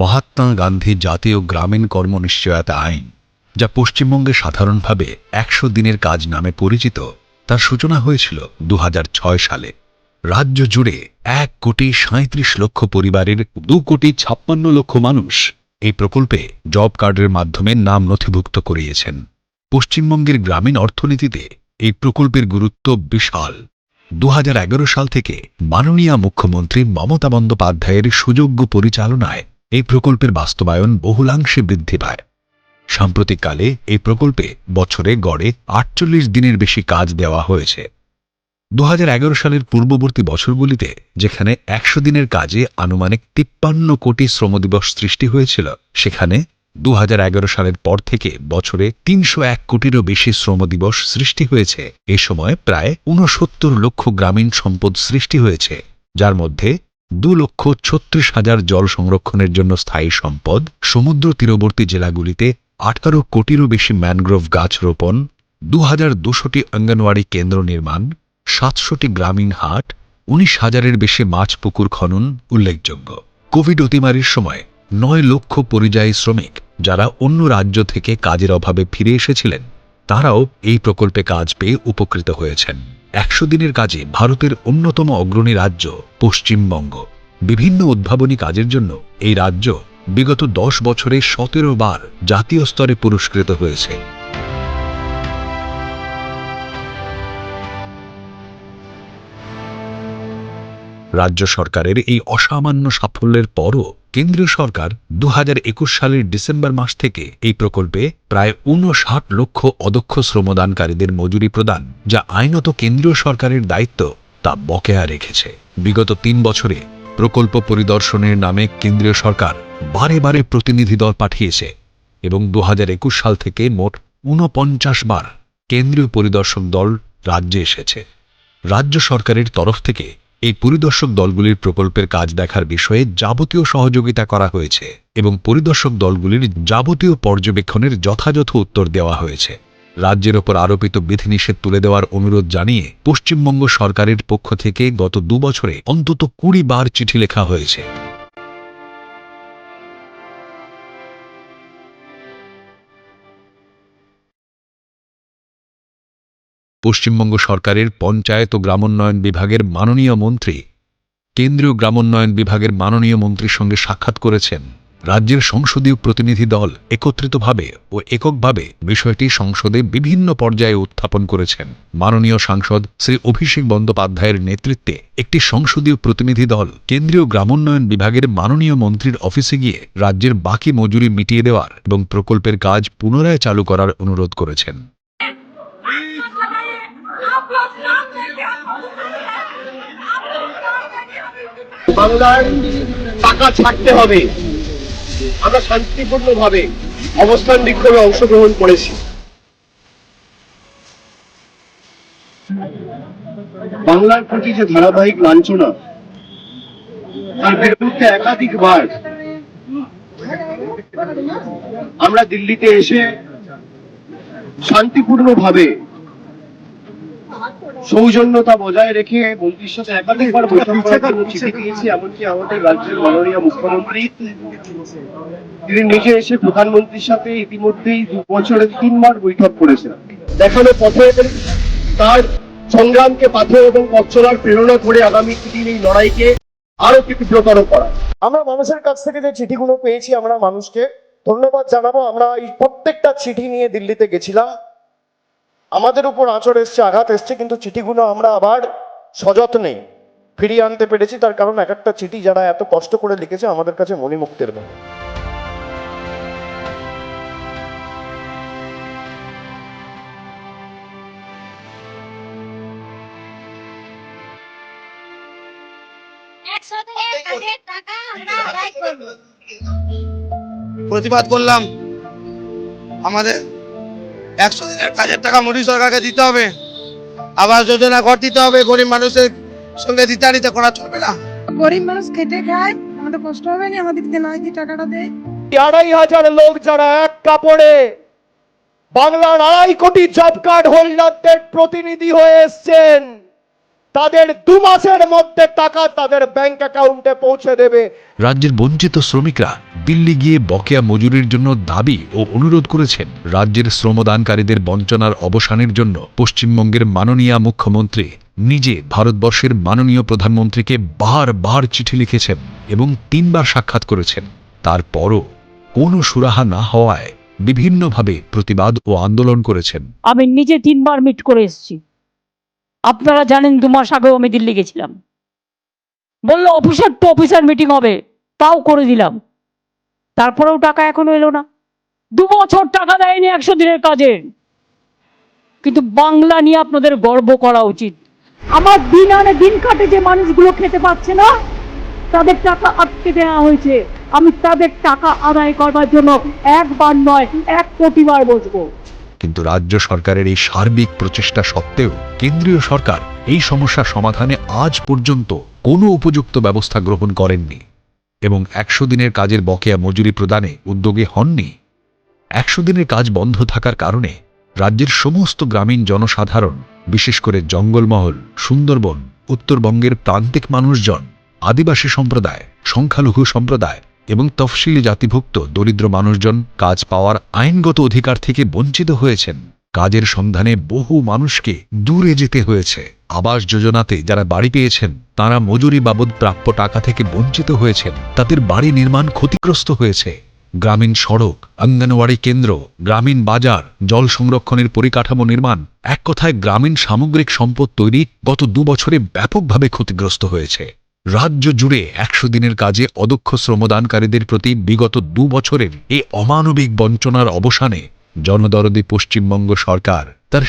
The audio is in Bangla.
মহাত্মা গান্ধী জাতীয় গ্রামীণ কর্মনিশ্চয়তা আইন, যা পশ্চিমবঙ্গে সাধারণভাবে ১০০ দিনের কাজ নামে পরিচিত, তার সূচনা হয়েছিল ২০০৬ সালে। রাজ্য জুড়ে ১,৩৭,০০,০০০ পরিবারের ২,৫৬,০০,০০০ মানুষ এই প্রকল্পে জব কার্ডের মাধ্যমে নাম নথিভুক্ত করিয়েছেন। পশ্চিমবঙ্গের গ্রামীণ অর্থনীতিতে এই প্রকল্পের গুরুত্ব বিশাল। ২০১১ সাল থেকে মাননীয় মুখ্যমন্ত্রী মমতা বন্দ্যোপাধ্যায়ের সুযোগ্য পরিচালনায় এই প্রকল্পের বাস্তবায়ন বহুলাংশে বৃদ্ধি পায়। সাম্প্রতিককালে এই প্রকল্পে বছরে গড়ে ৪৮ দিনের বেশি কাজ দেওয়া হয়েছে। ২০১১ সালের পূর্ববর্তী বছরগুলিতে যেখানে ১০০ দিনের কাজে আনুমানিক ৫৩ কোটি শ্রমদিবস সৃষ্টি হয়েছিল, সেখানে ২০১১ সালের পর থেকে বছরে ৩০১ কোটিরও বেশি শ্রমদিবস সৃষ্টি হয়েছে। এ সময় প্রায় ৬৯ লক্ষ গ্রামীণ সম্পদ সৃষ্টি হয়েছে, যার মধ্যে ২,৩৬,০০০ জল সংরক্ষণের জন্য স্থায়ী সম্পদ, সমুদ্র তীরবর্তী জেলাগুলিতে ১৮ কোটিরও বেশি ম্যানগ্রোভ গাছ রোপণ, ২,২০০টি অঙ্গনওয়াড়ি কেন্দ্র নির্মাণ, ৭০০টি গ্রামীণ হাট, ১৯,০০০-এর বেশি মাছ পুকুর খনন উল্লেখযোগ্য। কোভিড অতিমারির সময় ৯ লক্ষ পরিযায়ী শ্রমিক, যারা অন্য রাজ্য থেকে কাজের অভাবে ফিরে এসেছিলেন, তারাও এই প্রকল্পে কাজ পেয়ে উপকৃত হয়েছেন। ১০০ দিনের কাজে ভারতের অন্যতম অগ্রণী রাজ্য পশ্চিমবঙ্গ। বিভিন্ন উদ্ভাবনী কাজের জন্য এই রাজ্য বিগত ১০ বছরে ১৭ বার জাতীয় স্তরে পুরস্কৃত হয়েছে। রাজ্য সরকারের এই অসামান্য সাফল্যের পরও কেন্দ্রীয় সরকার ২০২১ সালের ডিসেম্বর মাস থেকে এই প্রকল্পে প্রায় ৫৯ লক্ষ অদক্ষ শ্রমদানকারীদের মজুরি প্রদান, যা আইনত কেন্দ্রীয় সরকারের দায়িত্ব, তা বকেয়া রেখেছে। বিগত ৩ বছরে প্রকল্প পরিদর্শনের নামে কেন্দ্রীয় সরকার বারে বারে প্রতিনিধি দল পাঠিয়েছে এবং ২০২১ সাল থেকে মোট ৪৯ বার কেন্দ্রীয় পরিদর্শক দল রাজ্যে এসেছে। রাজ্য সরকারের তরফ থেকে এই পরিদর্শক দলগুলির প্রকল্পের কাজ দেখার বিষয়ে যাবতীয় সহযোগিতা করা হয়েছে এবং পরিদর্শক দলগুলির যাবতীয় পর্যবেক্ষণের যথাযথ উত্তর দেওয়া হয়েছে। রাজ্যের ওপর আরোপিত বিধিনিষেধ তুলে দেওয়ার অনুরোধ জানিয়ে পশ্চিমবঙ্গ সরকারের পক্ষ থেকে গত ২ বছরে অন্তত ২০ বার চিঠি লেখা হয়েছে। পশ্চিমবঙ্গ সরকারের পঞ্চায়েত ও গ্রামোন্নয়ন বিভাগের মাননীয় মন্ত্রী কেন্দ্রীয় গ্রামোন্নয়ন বিভাগের মাননীয় মন্ত্রীর সঙ্গে সাক্ষাৎ করেছেন। রাজ্যের সংসদীয় প্রতিনিধি দল একত্রিতভাবে ও এককভাবে বিষয়টি সংসদে বিভিন্ন পর্যায়ে উত্থাপন করেছেন। মাননীয় সাংসদ শ্রী অভিষেক বন্দ্যোপাধ্যায়ের নেতৃত্বে একটি সংসদীয় প্রতিনিধি দল কেন্দ্রীয় গ্রামোন্নয়ন বিভাগের মাননীয় মন্ত্রীর অফিসে গিয়ে রাজ্যের বাকি মজুরি মিটিয়ে দেওয়ার এবং প্রকল্পের কাজ পুনরায় চালু করার অনুরোধ করেছেন। বাংলার টাকা ছাড়তে হবে। আমরা শান্তিপূর্ণভাবে অবস্থান বিক্ষোভে অংশগ্রহণ করেছি। বাংলার প্রতি যে ধারাবাহিক লাঞ্ছনা, তার বিরুদ্ধে একাধিকবার আমরা দিল্লিতে এসে শান্তিপূর্ণভাবে সৌজন্যতা বজায় রেখে মন্ত্রীর সাথে একাধিকবার বৈঠক করার জন্য চিঠি দিয়েছি। এমনকি আমাদের রাজ্যের মাননীয় মুখ্যমন্ত্রী তিনি নিজে এসে প্রধানমন্ত্রীর সাথে ইতিমধ্যেই ২ বছরে ৩ বার বৈঠক করেছেন। দেখানো পথে তার সংগ্রামকে পাথর এবং পথ চলার প্রেরণা করে আগামী দিন এই লড়াইকে আরো তীব্রতর করা। আমরা মানুষের কাছ থেকে যে চিঠিগুলো পেয়েছি, আমরা মানুষকে ধন্যবাদ জানাবো। আমরা এই প্রত্যেকটা চিঠি নিয়ে দিল্লিতে গেছিলাম। আমাদের উপর আঁচড় এসছে, আঘাত এসছে, কিন্তু চিঠিগুলো আমরা আবার সযত্নে ফিরিয়ে আনতে পেরেছি। তার কারণ এক একটা চিঠি যারা এত কষ্ট করে লিখেছে আমাদের কাছে মণিমুক্তের মতো। প্রতিবাদ করলাম, আমাদের ১০০ দিনের কাজের টাকা মোদী সরকারকে দিতে হবে, আবাস যোজনা ঘর দিতে হবে। গরিব মানুষের সঙ্গে দিতে করা চলবে না। গরিব মানুষ খেটে খায়, আমাদের কষ্ট হবে না, আমাদের দিতে নাই টাকাটা দেয়। ২৫০০ লোক যারা এক কাপড়ে বাংলার ২.৫ কোটি জব কার্ড হোল্ডারদের প্রতিনিধি হয়ে এসছেন, তাদের 2 মাসের মধ্যে টাকা তাদের ব্যাংক অ্যাকাউন্টে পৌঁছে দেবে। রাজ্যের বঞ্চিত শ্রমিকরা দিল্লি গিয়ে বকেয়া মজুরির জন্য দাবি ও অনুরোধ করেছেন। রাজ্যের শ্রমদানকারীদের বঞ্চনার অবসানের জন্য পশ্চিমবঙ্গের মাননীয় মুখ্যমন্ত্রী নিজে ভারতবর্ষের মাননীয় প্রধানমন্ত্রীকে বারবার চিঠি লিখেছেন এবং 3 বার সাক্ষাৎ করেছেন। তারপরও কোনো সুরাহা না হওয়ায় বিভিন্নভাবে প্রতিবাদ ও আন্দোলন করেছেন। আমি নিজে 3 বার মিট করে এসেছি। আপনারা জানেন 2 মাস আগেও আমি দিল্লি গেছিলাম, বললো অফিসার টু অফিসার মিটিং হবে, তাও করে দিলাম। তারপরেও টাকা এখনো এলো না। 2 বছর টাকা দেয়নি 100 দিনের কাজে। কিন্তু বাংলা নিয়ে আপনাদের গর্ব করা উচিত। আমার দিন আনে দিন কাটে যে মানুষগুলো খেতে পাচ্ছে না, তাদের টাকা আটকে দেওয়া হয়েছে। আমি তাদের টাকা আদায় করবার জন্য 1 বার নয় 1 কোটি বার বসবো। কিন্তু রাজ্য সরকারের এই সার্বিক প্রচেষ্টা সত্ত্বেও কেন্দ্রীয় সরকার এই সমস্যা সমাধানে আজ পর্যন্ত কোনো উপযুক্ত ব্যবস্থা গ্রহণ করেননি এবং 100 দিনের কাজের বকেয়া মজুরি প্রদানে উদ্যোগী হননি। 100 দিনের কাজ বন্ধ থাকার কারণে রাজ্যের সমস্ত গ্রামীণ জনসাধারণ, বিশেষ করে জঙ্গলমহল, সুন্দরবন, উত্তরবঙ্গের প্রান্তিক মানুষজন, আদিবাসী সম্প্রদায়, সংখ্যালঘু সম্প্রদায় এবং তফসিলি জাতিভুক্ত দরিদ্র মানুষজন কাজ পাওয়ার আইনগত অধিকার থেকে বঞ্চিত হয়েছেন। কাজের সন্ধানে বহু মানুষকে দূরে যেতে হয়েছে। আবাস যোজনাতে যারা বাড়ি পেয়েছেন তারা মজুরি বাবদ প্রাপ্য টাকা থেকে বঞ্চিত হয়েছেন। তাদের বাড়ি নির্মাণ ক্ষতিগ্রস্ত হয়েছে। গ্রামীণ সড়ক, অঙ্গনওয়াড়ি কেন্দ্র, গ্রামীণ বাজার, জল সংরক্ষণের পরিকাঠামো নির্মাণ, এক কথায় গ্রামীণ সামগ্রিক সম্পদ তৈরি গত 2 বছরে ব্যাপকভাবে ক্ষতিগ্রস্ত হয়েছে। রাজ্য জুড়ে 100 দিনের কাজে অদক্ষ শ্রমদানকারীদের প্রতি বিগত 2 বছরের এই অমানবিক বঞ্চনার অবসানে জনদরদী পশ্চিমবঙ্গ সরকার তার